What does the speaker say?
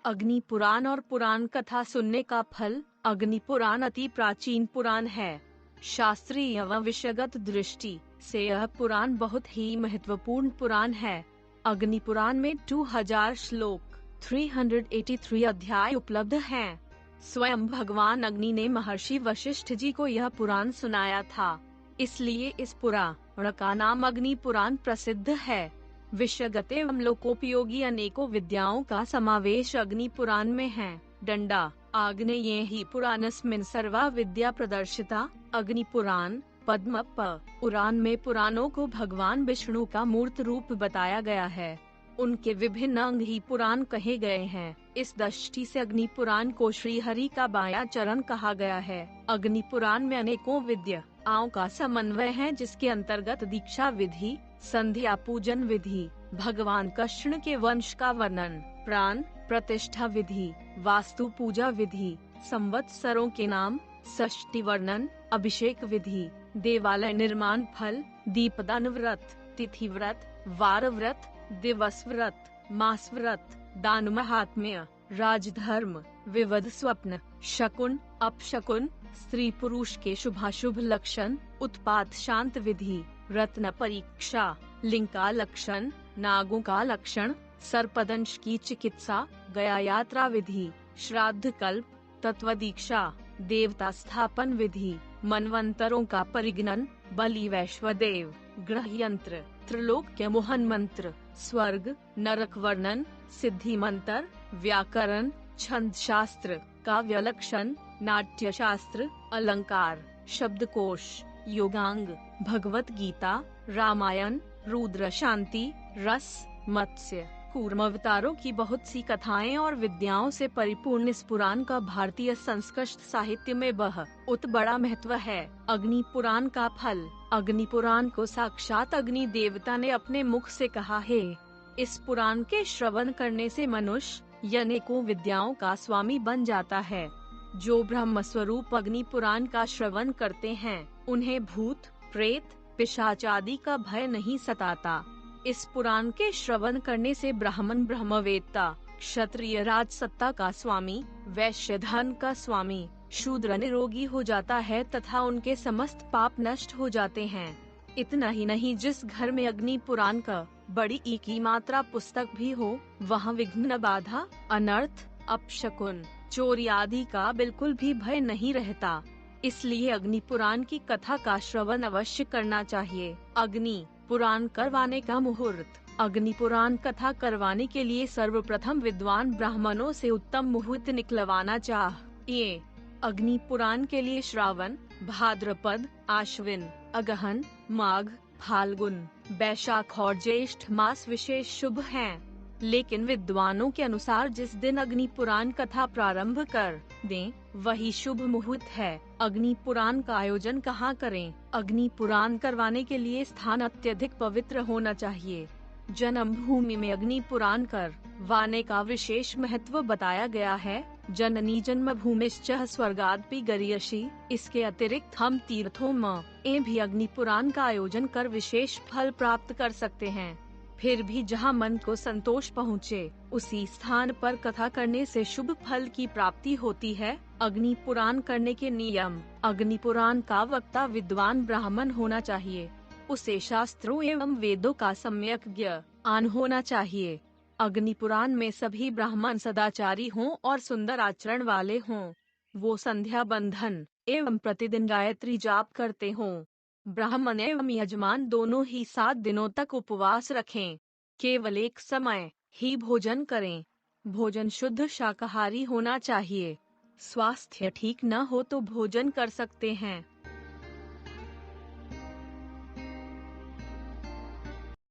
अग्नि पुराण और पुराण कथा सुनने का फल। अग्नि पुराण अति प्राचीन पुराण है। शास्त्रीय व विषयगत दृष्टि से यह पुराण बहुत ही महत्वपूर्ण पुराण है। अग्नि पुराण में 2000 श्लोक 383 अध्याय उपलब्ध हैं। स्वयं भगवान अग्नि ने महर्षि वशिष्ठ जी को यह पुराण सुनाया था, इसलिए इस पुराण का नाम अग्नि पुराण प्रसिद्ध है। विषयगत एवं लोकोपयोगी अनेकों विद्याओं का समावेश अग्नि पुराण में है। दंडा आग्नेये हि पुराणस्मिन् सर्वा विद्या प्रदर्शिता। अग्नि पुराण पद्म पुराण में पुराणों को भगवान विष्णु का मूर्त रूप बताया गया है। उनके विभिन्न अंग ही पुराण कहे गए हैं। इस दृष्टि से अग्नि पुराण को श्री हरि का बायां चरण कहा गया है। अग्नि पुराण में अनेकों विद्याओं का समन्वय है, जिसके अंतर्गत दीक्षा विधि, संध्या पूजन विधि, भगवान कृष्ण के वंश का वर्णन, प्राण प्रतिष्ठा विधि, वास्तु पूजा विधि, संवत्सरों के नाम, षष्ठी वर्णन, अभिषेक विधि, देवालय निर्माण फल, दीपदान व्रत, तिथि व्रत, वार व्रत, दिवस व्रत, मास व्रत, दान महात्म्य, राजधर्म, विविध स्वप्न, शकुन अपशकुन, स्त्री पुरुष के शुभाशुभ लक्षण, उत्पात शांत विधि, रत्न परीक्षा, लिंग का लक्षण, नागों का लक्षण, सर्पदंश की चिकित्सा, गया यात्रा विधि, श्राद्ध कल्प, तत्व दीक्षा, देवता स्थापन विधि, मनवंतरों का परिगणन, बलि वैश्वदेव, ग्रह यंत्र, त्रिलोक्य मोहन मंत्र, स्वर्ग नरक वर्णन, सिद्धि मंत्र, व्याकरण, छंद शास्त्र, काव्य लक्षण, नाट्य शास्त्र, अलंकार, शब्दकोश, योगांग, भगवत गीता, रामायण, रुद्र शांति, रस, मत्स्य, कूर्म अवतारों की बहुत सी कथाएं और विद्याओं से परिपूर्ण इस पुराण का भारतीय संस्कृत साहित्य में बहुत बड़ा महत्व है। अग्नि पुराण का फल। अग्नि पुराण को साक्षात अग्नि देवता ने अपने मुख से कहा है। इस पुराण के श्रवण करने से मनुष्य अनेकों विद्याओं का स्वामी बन जाता है। जो ब्रह्म स्वरूप अग्नि पुराण का श्रवण करते हैं, उन्हें भूत प्रेत पिशाच आदि का भय नहीं सताता। इस पुराण के श्रवण करने से ब्राह्मण ब्रह्मवेत्ता, क्षत्रिय राजसत्ता का स्वामी, वैश्य धन का स्वामी, शूद्र निरोगी हो जाता है तथा उनके समस्त पाप नष्ट हो जाते हैं। इतना ही नहीं, जिस घर में अग्नि पुराण का बड़ी की मात्रा पुस्तक भी हो, वहाँ विघ्न बाधा, अनर्थ, अपशकुन, चोरी आदि का बिल्कुल भी भय नहीं रहता। इसलिए अग्नि पुराण की कथा का श्रवण अवश्य करना चाहिए। अग्नि पुराण करवाने का मुहूर्त। अग्नि पुराण कथा करवाने के लिए सर्वप्रथम विद्वान ब्राह्मणों से उत्तम मुहूर्त निकलवाना चाहिए। अग्नि पुराण के लिए श्रावण, भाद्रपद, आश्विन, अगहन, माघ, फाल्गुन, वैशाख और ज्येष्ठ मास विशेष शुभ हैं। लेकिन विद्वानों के अनुसार जिस दिन अग्नि पुराण कथा प्रारंभ कर दें, वही शुभ मुहूर्त है। अग्नि पुराण का आयोजन कहाँ करें? अग्नि पुराण करवाने के लिए स्थान अत्यधिक पवित्र होना चाहिए। जन्म भूमि में अग्नि पुराण करवाने का विशेष महत्व बताया गया है। जननी जन्म भूमिश्च स्वर्गादपि गरीयसी। इसके अतिरिक्त हम तीर्थों में भी अग्नि पुराण का आयोजन कर विशेष फल प्राप्त कर सकते हैं। फिर भी जहाँ मन को संतोष पहुँचे, उसी स्थान पर कथा करने से शुभ फल की प्राप्ति होती है। अग्नि पुराण करने के नियम। अग्नि पुराण का वक्ता विद्वान ब्राह्मण होना चाहिए। उसे शास्त्रों एवं वेदों का सम्यक ज्ञान होना चाहिए। अग्नि पुराण में सभी ब्राह्मण सदाचारी हों और सुंदर आचरण वाले हों। वो संध्या बंधन एवं प्रतिदिन गायत्री जाप करते हों। ब्राह्मण एवं यजमान दोनों ही 7 दिनों तक उपवास रखें। केवल एक समय ही भोजन करें। भोजन शुद्ध शाकाहारी होना चाहिए। स्वास्थ्य ठीक न हो तो भोजन कर सकते हैं।